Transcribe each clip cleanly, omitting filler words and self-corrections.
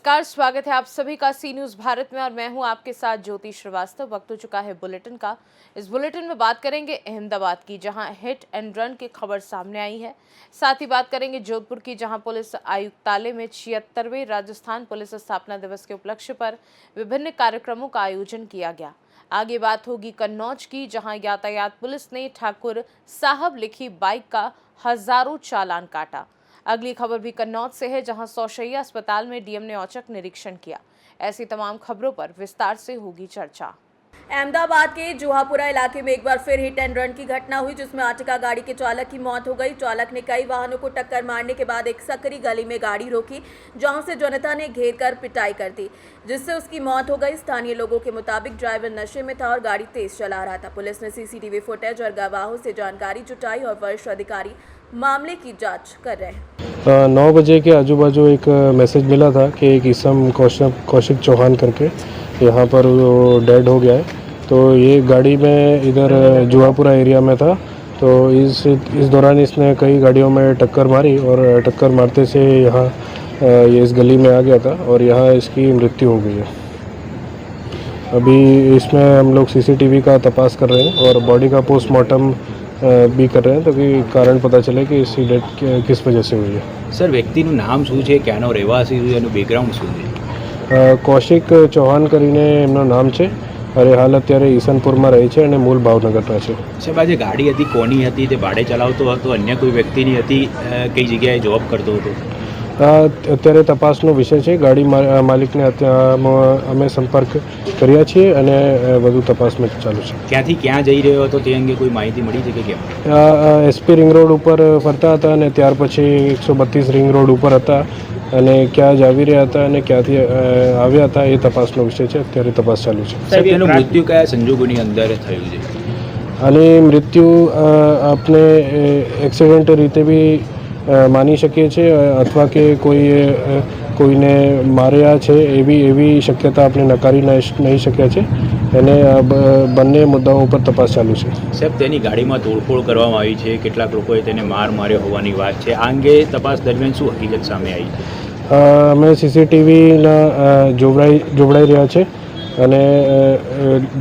नमस्कार, स्वागत है आप सभी का सी न्यूज भारत में और मैं हूं आपके साथ ज्योति श्रीवास्तव। वक्त हो चुका है बुलेटिन का। इस बुलेटिन में बात करेंगे अहमदाबाद की, जहां हिट एंड रन की खबर सामने आई है। साथ ही बात करेंगे जोधपुर की, जहां पुलिस आयुक्तालय में 76वें राजस्थान पुलिस स्थापना दिवस के उपलक्ष्य पर विभिन्न कार्यक्रमों का आयोजन किया गया। आगे बात होगी कन्नौज की, जहां यातायात पुलिस ने ठाकुर साहब लिखी बाइक का हजारों चालान काटा। अगली खबर भी कन्नौज से है, जहां सौशैया अस्पताल में डीएम ने औचक निरीक्षण किया। ऐसी तमाम खबरों पर विस्तार से होगी चर्चा। अहमदाबाद के जोहापुरा इलाके में एक बार फिर हिट एंड रन की घटना हुई, जिसमें आर्टिका गाड़ी के चालक की मौत हो गई। चालक ने कई वाहनों को टक्कर मारने के बाद एक सकरी गली में गाड़ी रोकी, जहां से जनता ने घेर कर पिटाई कर दी, जिससे उसकी मौत हो गई। स्थानीय लोगों के मुताबिक ड्राइवर नशे में था और गाड़ी तेज चला रहा था। पुलिस ने सीसीटीवी फुटेज और गवाहों से जानकारी जुटाई और वरिष्ठ अधिकारी मामले की जांच कर रहे हैं। 9 बजे के आजू बाजू एक मैसेज मिला था कि एक इसम कौशिक चौहान करके यहाँ पर वो डेड हो गया है। तो ये गाड़ी में इधर जुहापुरा एरिया में था, तो इस दौरान इसने कई गाड़ियों में टक्कर मारी और टक्कर मारते से यहाँ ये इस गली में आ गया था और यहाँ इसकी मृत्यु हो गई है। अभी इसमें हम लोग सीसीटीवी का तपास कर रहे हैं और बॉडी का पोस्टमार्टम भी कर रहे हैं, ताकि कारण पता चले कि इसकी डेथ किस वजह से हुई है। सर, વ્યક્તિનું નામ શું છે, ક્યાંનો રહેવાસી છે, એનું બેકગ્રાઉન્ડ શું છે? કૌશિક ચૌહાણ કરીને એમનું નામ છે અને હાલ અત્યારે ઈસનપુરમાં રહે છે અને મૂળ ભાવનગરના છે। સાહેબ, આ જે ગાડી હતી કોની હતી? તે ભાડે ચલાવતો હતો, અન્ય કોઈ વ્યક્તિની હતી? કઈ જગ્યાએ જોબ કરતો હતો? અત્યારે તપાસનો વિષય છે। ગાડી માલિકને અમે સંપર્ક કર્યા છીએ અને વધુ તપાસમાં ચાલુ છે। ક્યાંથી ક્યાં જઈ રહ્યો હતો તે અંગે કોઈ માહિતી મળી છે કે કેમ? એસપી રિંગ રોડ ઉપર ફરતા હતા અને ત્યાર પછી 132 રિંગ રોડ ઉપર હતા અને ક્યાં જ આવી રહ્યા હતા અને ક્યાંથી આવ્યા હતા એ તપાસનો વિષય છે। અત્યારે તપાસ ચાલુ છે। સાહેબ, એનું મૃત્યુ કયા સંજોગોની અંદર થયું છે? અને મૃત્યુ આપણે એક્સિડન્ટ રીતે બી માની શકીએ છીએ અથવા કે કોઈને માર્યા છે એવી શક્યતા આપણે નકારી નહીં શક્યા છે અને બંને મુદ્દાઓ ઉપર તપાસ ચાલુ છે। સાહેબ, તેની ગાડીમાં તોડફોડ કરવામાં આવી છે, કેટલાક લોકોએ તેને માર્યો હોવાની વાત છે। આ અંગે તપાસ દરમિયાન શું હકીકત સામે આવી છે? અમે સીસીટીવીના જોવડાઈ રહ્યા છે અને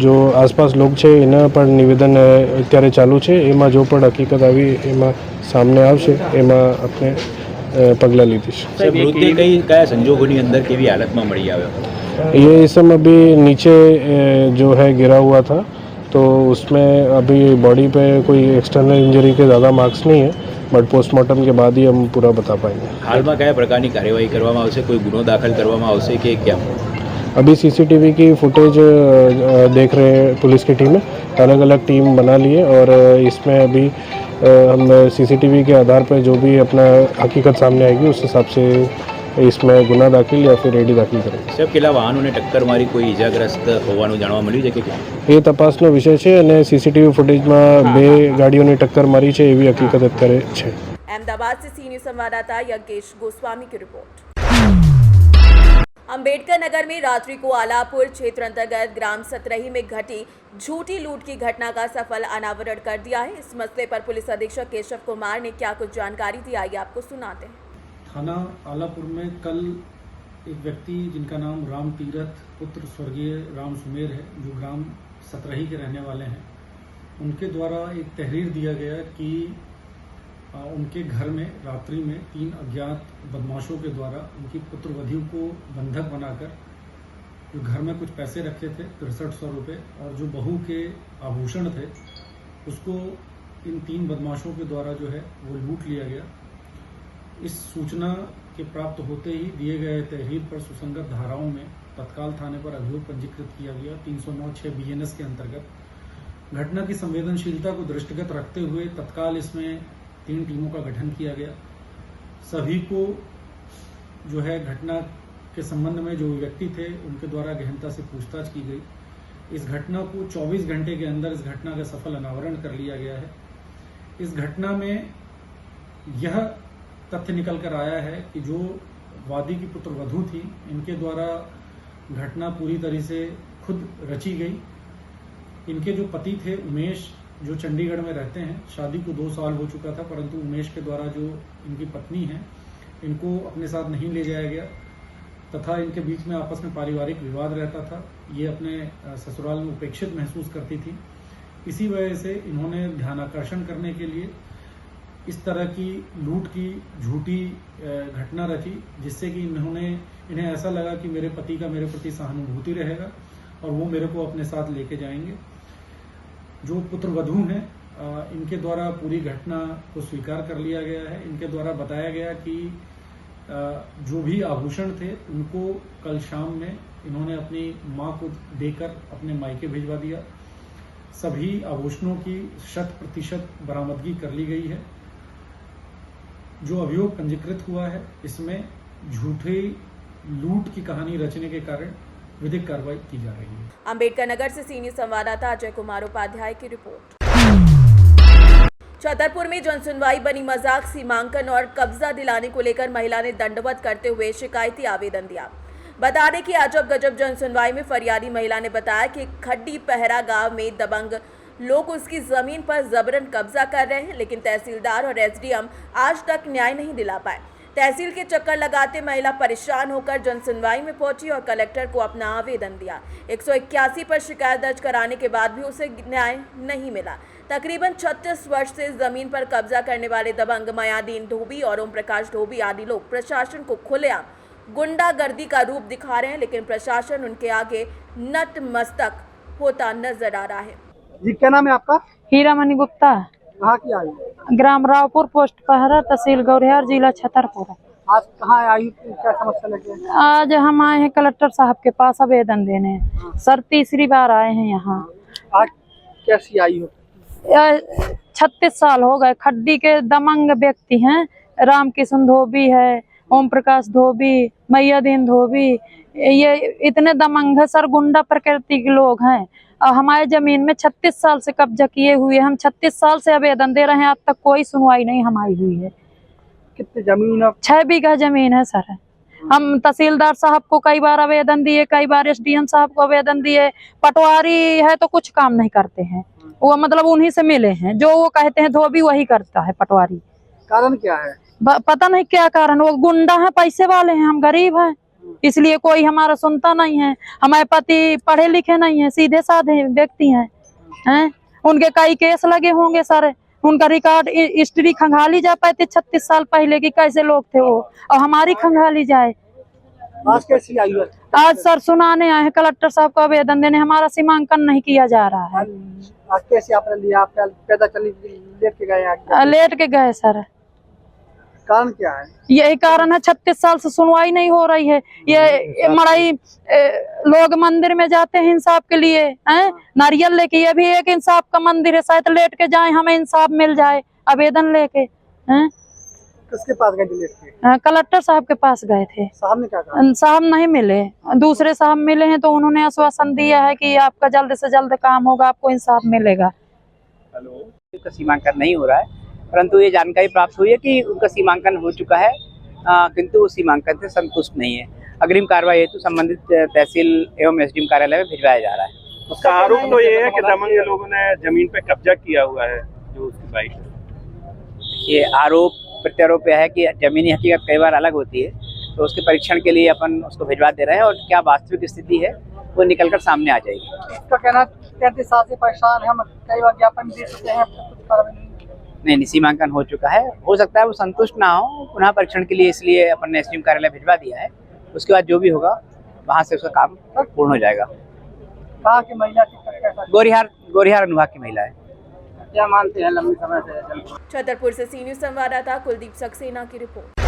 જો આસપાસ લોક છે એના પણ નિવેદન અત્યારે ચાલુ છે। એમાં જો પણ હકીકત આવી એમાં સામે આવશે એમાં આપણે પગલાં લીધીશ। મૃતદેહ કયા સંજોગોની અંદર કેવી હાલતમાં મળી આવ્યો? ये इसम अभी नीचे जो है गिरा हुआ था, तो उसमें अभी बॉडी पे कोई एक्सटर्नल इंजरी के ज़्यादा मार्क्स नहीं है, बट पोस्टमार्टम के बाद ही हम पूरा बता पाएंगे। हाल में क्या प्रकार की कार्यवाही करवामां आवशे? कोई गुनो दाखिल करवामां आवशे के क्या? अभी सीसीटीवी की फुटेज देख रहे हैं पुलिस की टीमें, अलग अलग टीम बना लिए और इसमें अभी हम सीसीटीवी के आधार पर जो भी अपना हकीकत सामने आएगी उस हिसाब से इसमें गुना दाखिल या फिर एडी दाखिल करेंगे। साहब, કેટલા વાહનોને ટક્કર મારી કોઈ ઇજાગ્રસ્ત હોવાનું જાણવા મળ્યું છે કે કેમ? એ તપાસનો વિષય છે અને સીસીટીવી ફુટેજમાં 2 ગાડીઓને ટક્કર મારી છે એવી હકીકત અત્યારે છે। अहमदाबाद से सी न्यूज संवाददाता यज्ञेश गोस्वामी की रिपोर्ट। अंबेडकर नगर में रात्रि को आलापुर क्षेत्र अंतर्गत ग्राम सतरही में घटी झूठी लूट की घटना का सफल अनावरण कर दिया है। इस मसले पर पुलिस अधीक्षक केशव कुमार ने क्या कुछ जानकारी दी, आइए आपको सुनाते हैं। थाना आलापुर में कल एक व्यक्ति जिनका नाम राम तीरथ पुत्र स्वर्गीय राम सुमेर है, जो ग्राम सतरही के रहने वाले हैं, उनके द्वारा एक तहरीर दिया गया कि उनके घर में रात्रि में 3 अज्ञात बदमाशों के द्वारा उनकी पुत्रवधू को बंधक बनाकर जो घर में कुछ पैसे रखे थे 6300 रुपये और जो बहू के आभूषण थे उसको इन 3 बदमाशों के द्वारा जो है वो लूट लिया गया। इस सूचना के प्राप्त होते ही दिए गए तहरीर पर सुसंगत धाराओं में तत्काल थाने पर अभियोग पंजीकृत किया गया 309(6) BNS के अंतर्गत। घटना की संवेदनशीलता को दृष्टिगत रखते हुए तत्काल इसमें 3 टीमों का गठन किया गया। सभी को जो है घटना के संबंध में जो व्यक्ति थे उनके द्वारा गहनता से पूछताछ की गई। इस घटना को 24 घंटे के अंदर इस घटना का सफल अनावरण कर लिया गया है। इस घटना में यह तथ्य निकल कर आया है कि जो वादी की पुत्रवधू थी, इनके द्वारा घटना पूरी तरह से खुद रची गई। इनके जो पति थे उमेश, जो चंडीगढ़ में रहते हैं, शादी को 2 साल हो चुका था, परंतु उमेश के द्वारा जो इनकी पत्नी है इनको अपने साथ नहीं ले जाया गया। तथा इनके बीच में आपस में पारिवारिक विवाद रहता था। ये अपने ससुराल में उपेक्षित महसूस करती थी। इसी वजह से इन्होंने ध्यानाकर्षण करने के लिए इस तरह की लूट की झूठी घटना रची, जिससे कि इन्हें ऐसा लगा कि मेरे पति का मेरे प्रति सहानुभूति रहेगा और वो मेरे को अपने साथ लेके जाएंगे। जो पुत्रवधू हैं, इनके द्वारा पूरी घटना को स्वीकार कर लिया गया है। इनके द्वारा बताया गया कि जो भी आभूषण थे उनको कल शाम में इन्होंने अपनी मां को देकर अपने मायके भिजवा दिया। सभी आभूषणों की 100% बरामदगी कर ली गई है। जो अभियोग पंजीकृत हुआ है, इसमें झूठे लूट की कहानी रचने के कारण विधिक कार्रवाई की जा रही है। अंबेडकर नगर से सीनियर संवाददाता अजय कुमार उपाध्याय की रिपोर्ट। छतरपुर में जनसुनवाई बनी मजाक। सीमांकन और कब्जा दिलाने को लेकर महिला ने दंडवत करते हुए शिकायती आवेदन दिया। बता दें कि अजब गजब जनसुनवाई में फरियादी महिला ने बताया कि खड्डी पहरा गांव में दबंग लोग उसकी जमीन पर जबरन कब्जा कर रहे हैं, लेकिन तहसीलदार और एसडीएम आज तक न्याय नहीं दिला पाए। तहसील के चक्कर लगाते महिला परेशान होकर जनसुनवाई में पहुंची और कलेक्टर को अपना आवेदन दिया। 181 पर शिकायत दर्ज कराने के बाद भी उसे न्याय नहीं मिला। तकरीबन 36 वर्ष से जमीन पर कब्जा करने वाले दबंग मयादीन धोबी और ओम प्रकाश धोबी आदि लोग प्रशासन को खुलेआम गुंडागर्दी का रूप दिखा रहे हैं, लेकिन प्रशासन उनके आगे नतमस्तक होता नजर आ रहा है। जी, क्या नाम है आपका? हीरामणि गुप्ता, कहाँ की आई? ग्राम रावपुर, पोस्ट पहरा, तहसील गौरिहार, जिला छतरपुर। आज कहाँ आई, क्या समस्या लेके? आज हम आए हैं कलेक्टर साहब के पास आवेदन देने। सर तीसरी बार आए हैं यहाँ। आज कैसी आई हो? 36 साल हो गए। खड्डी के दमंग व्यक्ति हैं। रामकिशन धोबी है, ओम प्रकाश धोबी, मयादीन धोबी, ये इतने दमंग है सर, गुंडा प्रकृति के लोग हैं। हमारे जमीन में 36 साल से कब्जा किए हुए। हम 36 साल से आवेदन दे रहे हैं, आज तक कोई सुनवाई नहीं हमारी हुई है। कितनी जमीन है? 6 बीघा जमीन है सर। हम तहसीलदार साहब को कई बार आवेदन दिए, कई बार एसडीएम साहब को आवेदन दिए। पटवारी है तो कुछ काम नहीं करते हैं, वो मतलब उन्हीं से मिले हैं। जो वो कहते हैं धोबी वही करता है पटवारी। कारण क्या है? पता नहीं क्या कारण। वो गुंडा है, पैसे वाले हैं, हम गरीब हैं, इसलिए कोई हमारा सुनता नहीं है। हमारे पति पढ़े लिखे नहीं है, सीधे साधे व्यक्ति हैं। उनके कई केस लगे होंगे सर। उनका रिकॉर्ड हिस्ट्री खंगाली जा पाए थे 36 साल पहले की, कैसे लोग थे वो, और हमारी खंगाली जाए। आज कैसी आई है? आज सर सुनाने आए हैं कलेक्टर साहब को आवेदन देने। हमारा सीमांकन नहीं किया जा रहा है। आज कैसे आपने लिया? आप पैदा चली लेट के गए? लेट के गए सर। कारण क्या है? यही कारण है, 36 साल से सुनवाई नहीं हो रही है। ये मड़ाई लोग मंदिर में जाते हैं इंसाफ के लिए, नारियल लेके। ये भी एक इंसाफ का मंदिर है, शायद लेट के जाए, हमें इंसाफ मिल जाए आवेदन लेके। किसके पास गए लेट के? कलेक्टर साहब के पास गए थे। साहब ने क्या कहा? साहब नहीं मिले, दूसरे साहब मिले हैं, तो उन्होंने आश्वासन दिया है कि आपका जल्द से जल्द काम होगा, आपको इंसाफ मिलेगा। उनका सीमांकन नहीं हो रहा है, परंतु ये जानकारी प्राप्त हुई है कि उनका सीमांकन हो चुका है, किंतु उस सीमांकन से संतुष्ट नहीं है। अग्रिम कार्रवाई हेतु संबंधित तहसील एवं एसडीएम कार्यालय में भिजवाया जा रहा है। उसका आरोप तो ये है कि दमंग लोगों ने जमीन पे कब्जा किया हुआ है, जो उसकी बाइक है। ये आरोप प्रत्यारोप है कि जमीनी हकीकत कई बार अलग होती है, तो उसके परीक्षण के लिए अपन उसको भिजवा दे रहे हैं, और क्या वास्तविक स्थिति है वो निकलकर सामने आ जाएगी। इसका कहना 33 साल से परेशान है, हम कई बार ज्ञापन दे चुके हैं, कुछ कार्रवाई नहीं, सीमांकन हो चुका है। हो सकता है वो संतुष्ट ना हो, पुनः परीक्षण के लिए इसलिए अपन ने एसडीएम कार्यालय भिजवा दिया है। उसके बाद जो भी होगा वहाँ से उसका काम पूर्ण हो जाएगा। कहाँ की महिला की? गौरिहार अनुभाग की महिला है। क्या मानते हैं लंबे समय से? छतरपुर से सीनियर संवाददाता कुलदीप सक्सेना की रिपोर्ट।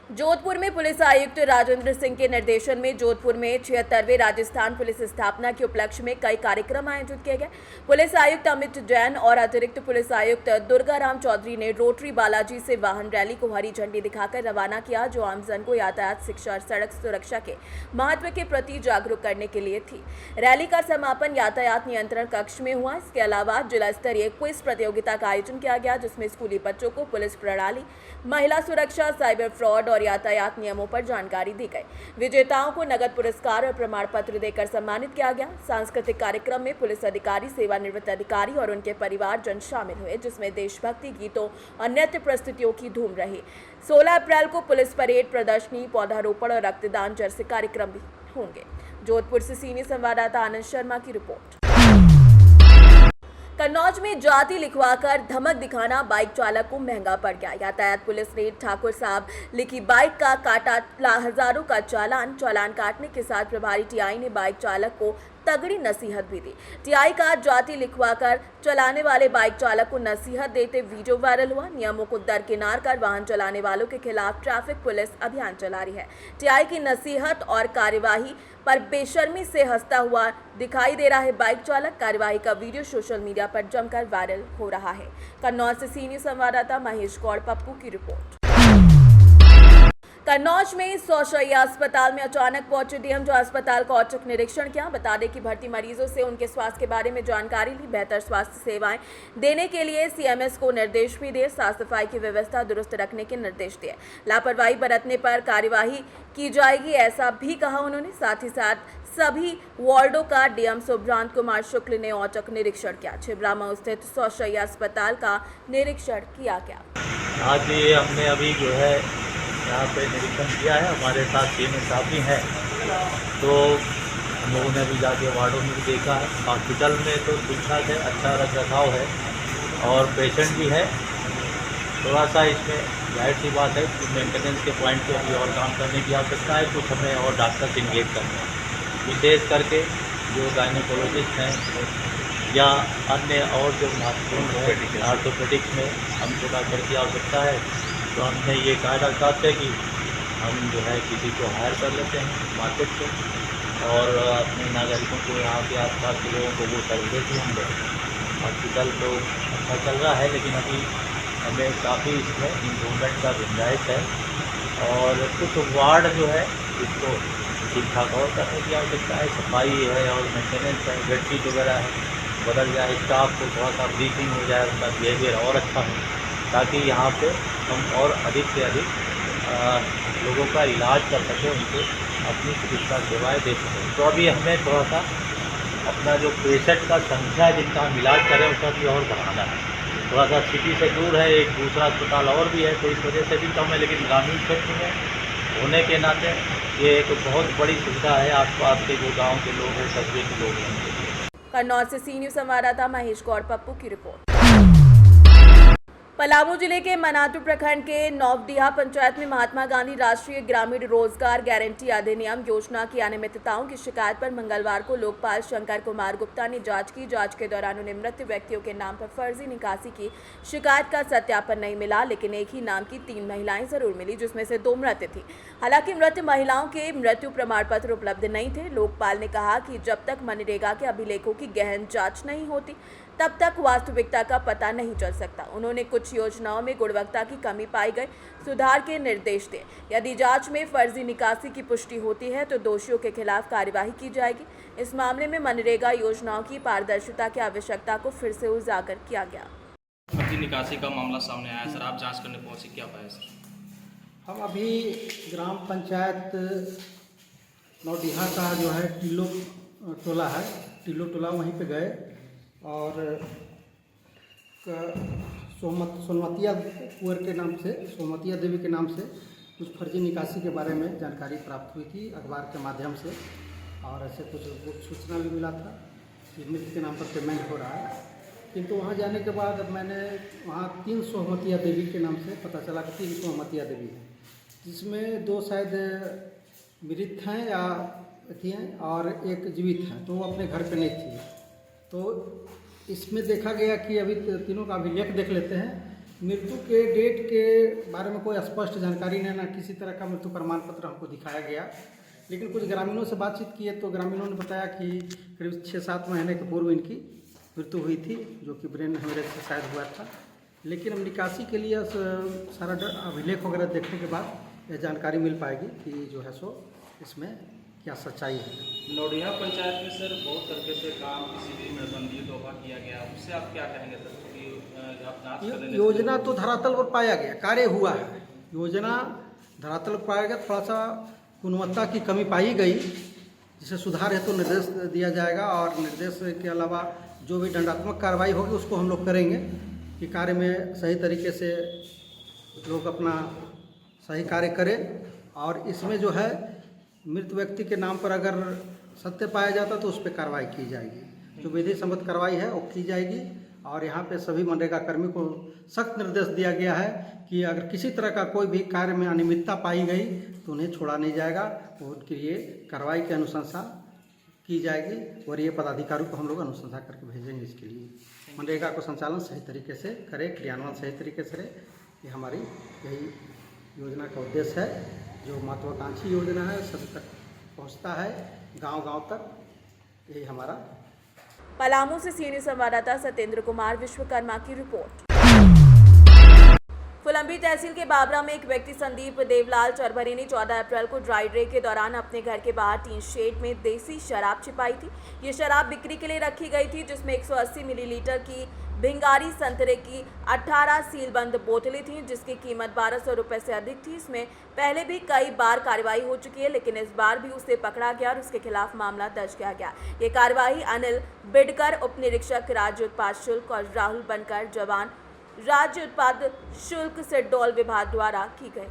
जोधपुर में पुलिस आयुक्त राजेंद्र सिंह के निर्देशन में जोधपुर में 76वें राजस्थान पुलिस स्थापना के उपलक्ष्य में कई कार्यक्रम आयोजित किए गए। पुलिस आयुक्त अमित जैन और अतिरिक्त पुलिस आयुक्त दुर्गाराम चौधरी ने रोटरी बालाजी से वाहन रैली को हरी झंडी दिखाकर रवाना किया, जो आमजन को यातायात शिक्षा और सड़क सुरक्षा के महत्व के प्रति जागरूक करने के लिए थी। रैली का समापन यातायात नियंत्रण कक्ष में हुआ। इसके अलावा जिला स्तरीय क्विज प्रतियोगिता का आयोजन किया गया, जिसमें स्कूली बच्चों को पुलिस प्रणाली, महिला सुरक्षा, साइबर फ्रॉड और और यातायात नियमों पर जानकारी दी गई। विजेताओं को नगद पुरस्कार और प्रमाण पत्र देकर सम्मानित किया गया। सांस्कृतिक कार्यक्रम में पुलिस अधिकारी, सेवानिवृत्त अधिकारी और उनके परिवारजन शामिल हुए, जिसमें देशभक्ति गीतों और नृत्य प्रस्तुतियों की धूम रही। 16 अप्रैल को पुलिस परेड, प्रदर्शनी, पौधारोपण और रक्तदान जैसे कार्यक्रम भी होंगे। जोधपुर से सीनियर संवाददाता आनंद शर्मा की रिपोर्ट। कन्नौज में जाति लिखवाकर धमक दिखाना बाइक चालक को महंगा पड़ गया। यातायात पुलिस ने ठाकुर साहब लिखी बाइक का काटा हजारों का चालान काटने के साथ प्रभारी टीआई ने बाइक चालक को तगड़ी नसीहत भी दी। टीआई का जाति लिखवाकर चलाने वाले बाइक चालक को नसीहत देते वीडियो वायरल हुआ। नियमों को दरकिनार कर वाहन चलाने वालों के खिलाफ ट्रैफिक पुलिस अभियान चला रही है। टीआई की नसीहत और कार्यवाही पर बेशर्मी से हंसता हुआ दिखाई दे रहा है बाइक चालक। कार्यवाही का वीडियो सोशल मीडिया पर जमकर वायरल हो रहा है। कन्नौज से सीनियर संवाददाता महेश गौड़ पप्पू की रिपोर्ट। कन्नौज में 100 शैय्या अस्पताल में अचानक पहुंचे डीएम, जो अस्पताल का औचक निरीक्षण किया। बता दें कि भर्ती मरीजों से उनके स्वास्थ्य के बारे में जानकारी ली। बेहतर स्वास्थ्य सेवाएं देने के लिए सीएमएस को निर्देश भी दिए। साफ सफाई की व्यवस्था दुरुस्त रखने के निर्देश दिए। लापरवाही बरतने पर कार्यवाही की जाएगी, ऐसा भी कहा उन्होंने। साथ ही साथ सभी वार्डों का डीएम सुभ्रांत कुमार शुक्ल ने औचक निरीक्षण किया। छिबरामऊ स्थित 100 शैय्या अस्पताल का निरीक्षण किया गया। आज ये हमने अभी जो है यहाँ पे निरीक्षण किया है। हमारे साथ सीएमएस साहब भी हैं, तो हम लोगों ने भी जाके वार्डों में भी देखा है। हॉस्पिटल में तो ठीक ठाक है, अच्छा रख रखाव है और पेशेंट भी है। थोड़ा सा इसमें जाहिर सी बात है कि मेंटेनेंस के पॉइंट पे भी और काम करने की आवश्यकता है। कुछ हमें और डॉक्टर्स इंगेज करने हैं, विशेष करके जो गायनेकोलॉजिस्ट हैं या अन्य और जो महत्वपूर्ण है ऑर्थोपेडिक्स में हमको डॉक्टर की आवश्यकता है। तो हमने ये कहा डॉक्टर साहब से कि हम जो है किसी को हायर कर लेते हैं मार्केट से और अपने नागरिकों को, यहाँ के आसपास के लोगों को वो सर्विस भी हम दें। हॉस्पिटल तो अच्छा चल रहा है, लेकिन अभी हमें काफ़ी इसमें इम्प्रूवमेंट का गुंजाइश है और कुछ वार्ड जो है इसको ठीक ठाक और करने की आवश्यकता है। सफाई है और मेंटेनेंस है, बेडशीट वगैरह है, बदल जाए, स्टाफ को थोड़ा सा ब्रीफिंग हो जाए, उनका बिहेवियर और अच्छा हो, ताकि यहाँ पे हम और अधिक से अधिक लोगों का इलाज कर सकें, उनको अपनी चिकित्सा सेवाएं दे सकें। तो अभी हमें थोड़ा सा अपना जो पेशेंट का संख्या जिनका हम इलाज करें उसका भी और बढ़ाना है। थोड़ा सा सिटी से दूर है, एक दूसरा अस्पताल और भी है, तो इस वजह से भी कम है, लेकिन ग्रामीण क्षेत्र में होने के नाते ये एक बहुत बड़ी सुविधा है आसपास के जो गाँव के लोग हैं, कस्बे के लोग हैं। कन्नौज से सीनियर संवाददाता महेश गौड़ पप्पू की रिपोर्ट। पलामू जिले के मनातू प्रखंड के नौवडीहा पंचायत में महात्मा गांधी राष्ट्रीय ग्रामीण रोजगार गारंटी अधिनियम योजना की अनियमितताओं की शिकायत पर मंगलवार को लोकपाल शंकर कुमार गुप्ता ने जांच की। जांच के दौरान उन्हें मृत व्यक्तियों के नाम पर फर्जी निकासी की शिकायत का सत्यापन नहीं मिला, लेकिन एक ही नाम की 3 महिलाएं जरूर मिली, जिसमें से 2 मृत थी। हालांकि मृत महिलाओं के मृत्यु प्रमाण पत्र उपलब्ध नहीं थे। लोकपाल ने कहा कि जब तक मनरेगा के अभिलेखों की गहन जाँच नहीं होती तब तक वास्तविकता का पता नहीं चल सकता। उन्होंने कुछ योजनाओं में गुणवत्ता की कमी पाई गई, सुधार के निर्देश दिए। यदि जांच में फर्जी निकासी की पुष्टि होती है तो दोषियों के खिलाफ कार्यवाही की जाएगी। इस मामले में मनरेगा योजनाओं की पारदर्शिता की आवश्यकता को फिर से उजागर किया गया। फर्जी निकासी का मामला सामने आया सर, आप जांच करने पहुंचे, क्या पाया सर? हम अभी ग्राम पंचायत नौडीहा का जो है टिल्लो टोला है, टिल्लो टोला वहीं पे गए और सोमवतिया कुंवर के नाम से, सोमवतिया देवी के नाम से कुछ फर्जी निकासी के बारे में जानकारी प्राप्त हुई थी अखबार के माध्यम से, और ऐसे कुछ सूचना भी मिला था कि मृत के नाम पर पेमेंट हो रहा है। किंतु वहाँ जाने के बाद मैंने वहाँ 3 सोमवतिया देवी के नाम से पता चला कि 3 सोमवतिया देवी हैं, जिसमें 2 शायद मृत हैं या थी हैं और एक जीवित हैं, तो वो अपने घर पे नहीं थी। तो इसमें देखा गया कि अभी तीनों का अभिलेख देख लेते हैं। मृत्यु के डेट के बारे में कोई स्पष्ट जानकारी नहीं, ना किसी तरह का मृत्यु प्रमाण पत्र हमको दिखाया गया। लेकिन कुछ ग्रामीणों से बातचीत की है तो ग्रामीणों ने बताया कि करीब 6-7 महीने के पूर्व इनकी मृत्यु हुई थी, जो कि ब्रेन हेमरेज से शायद हुआ था। लेकिन हम निकासी के लिए सारा अभिलेख वगैरह देखने के बाद यह जानकारी मिल पाएगी कि जो है सो इसमें क्या सच्चाई है। नौडीहा पंचायत में सर बहुत तरीके से काम किसी भी नजबंदी धोखा किया गया, उससे आप क्या कहेंगे सर? क्योंकि आप जांच कर लेने योजना तो धरातल पर पाया गया, कार्य हुआ है। योजना धरातल पर पाया गया थोड़ा सा गुणवत्ता की कमी पाई गई, जिसे सुधार हेतु निर्देश दिया जाएगा और निर्देश के अलावा जो भी दंडात्मक कार्रवाई होगी उसको हम लोग करेंगे कि कार्य में सही तरीके से लोग अपना सही कार्य करें। और इसमें जो है मृत व्यक्ति के नाम पर अगर सत्य पाया जाता तो उस पर कार्रवाई की जाएगी, जो विधि सम्मत कार्रवाई है वो की जाएगी। और यहाँ पे सभी मनरेगा कर्मी को सख्त निर्देश दिया गया है कि अगर किसी तरह का कोई भी कार्य में अनियमितता पाई गई तो उन्हें छोड़ा नहीं जाएगा, उनके लिए कार्रवाई की अनुशंसा की जाएगी। और ये पदाधिकारियों को हम लोग अनुशंसा करके भेजेंगे। इसके लिए मनरेगा को संचालन सही तरीके से करें, क्रियान्वयन सही तरीके से रहे, ये हमारी यही योजना का उद्देश्य है। जो महत्वाकांक्षी योजना है सभी तक पहुँचता है, गांव-गांव तक, यही हमारा। पलामू से सीनियर संवाददाता सत्येंद्र कुमार विश्वकर्मा की रिपोर्ट। फुलंबी तहसील के बाबरा में एक व्यक्ति संदीप देवलाल चरभरी ने 14 अप्रैल को ड्राई डे के दौरान अपने घर के बाहर टीन शेड में देसी शराब छिपाई थी। ये शराब बिक्री के लिए रखी गई थी, जिसमें 180 मिलीलीटर की भिंगारी संतरे की 18 सीलबंद बोतलें थीं, जिसकी कीमत 1200 रुपये से अधिक थी। इसमें पहले भी कई बार कार्रवाई हो चुकी है, लेकिन इस बार भी उसे पकड़ा गया और उसके खिलाफ मामला दर्ज किया गया। ये कार्रवाई अनिल बिडकर, उप निरीक्षक राज्य उत्पाद शुल्क, और राहुल बनकर, जवान राज्य उत्पाद शुल्क सिडडोल विभाग द्वारा की गई।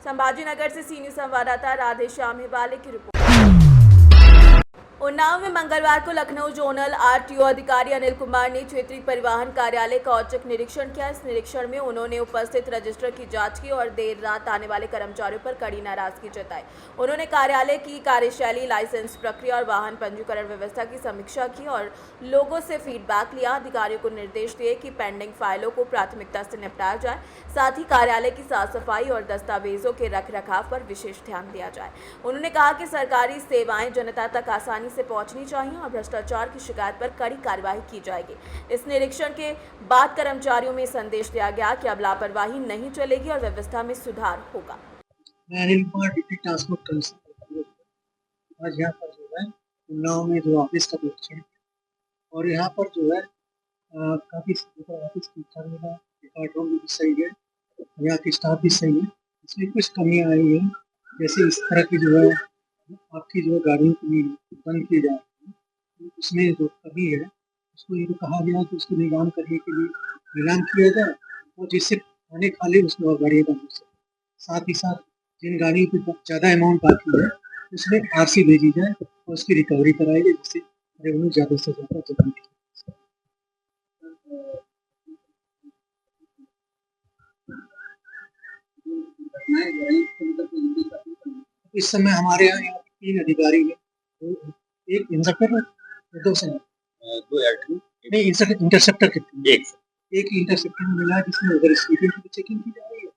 संभाजीनगर से सीनियर संवाददाता राधेश्याम हिवाले की रिपोर्ट। उन्नाव में मंगलवार को लखनऊ जोनल आरटीओ अधिकारी अनिल कुमार ने क्षेत्रीय परिवहन कार्यालय का औचक निरीक्षण किया। इस निरीक्षण में उन्होंने उपस्थित रजिस्टर की जांच की और देर रात आने वाले कर्मचारियों पर कड़ी नाराजगी जताई। उन्होंने कार्यालय की कार्यशैली, लाइसेंस प्रक्रिया और वाहन पंजीकरण व्यवस्था की समीक्षा की और लोगों से फीडबैक लिया। अधिकारियों को निर्देश दिए कि पेंडिंग फाइलों को प्राथमिकता से निपटाया जाए, साथ ही कार्यालय की साफ सफाई और दस्तावेजों के रख रखाव पर विशेष ध्यान दिया जाए। उन्होंने कहा कि सरकारी सेवाएं जनता तक आसानी से पहुंचनी चाहिए और भ्रष्टाचार की शिकायत पर कड़ी कार्रवाई की जाएगी। इस निरीक्षण के बाद कर्मचारियों में संदेश दिया गया कि अब लापरवाही नहीं चलेगी और व्यवस्था में सुधार होगा। मैं Anil Kumar, deputy transport commissioner. आज यहाँ पर जो है उन्नाव में जो ऑफिस का निरीक्षण किया और यहाँ पर जो है काफ़ी ऑफिस ठीक ठाक मिला, रिकॉर्ड रूम भी सही है, यहाँ की स्टाफ भी सही है। इसमें कुछ कमियाँ आई हैं, जैसे इस तरह की जो है आपकी जो गाड़ियों की बंद की जा रही है, उसमें जो कमी है उसको ये कहा गया कि उसको निलाम करने के लिए नीलाम किया जाए और जिससे आने खाली उसमें और गाड़ियाँ बंद हो सकें। साथ ही साथ जिन गाड़ियों की ज़्यादा अमाउंट बाकी है उसमें आरसी भेजी जाए और उसकी रिकवरी कराई जाए, जिससे रेवेन्यू ज़्यादा से ज़्यादा जनरेट किया। इस समय हमारे यहाँ 3 अधिकारी हैं, एक इंस्पेक्टर और 2 नहीं इंटरसेप्टर के एक इंटरसेप्टर मिला है, जिसमें ओवर स्पीडिंग की चेकिंग की जा रही है,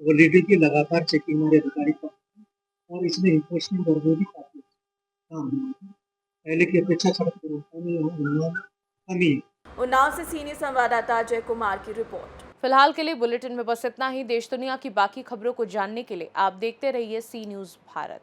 वैलिडिटी की लगातार चेकिंग हमारे अधिकारी पर, और इसमें इन्फोर्समेंट और भी काफी काम हुआ है। पहले की अपेक्षा सड़क दुर्घटना में यहाँ कमी है। उन्नाव से सीनियर संवाददाता अजय कुमार की रिपोर्ट। फिलहाल के लिए बुलेटिन में बस इतना ही। देश दुनिया की बाकी खबरों को जानने के लिए आप देखते रहिए सी न्यूज़ भारत।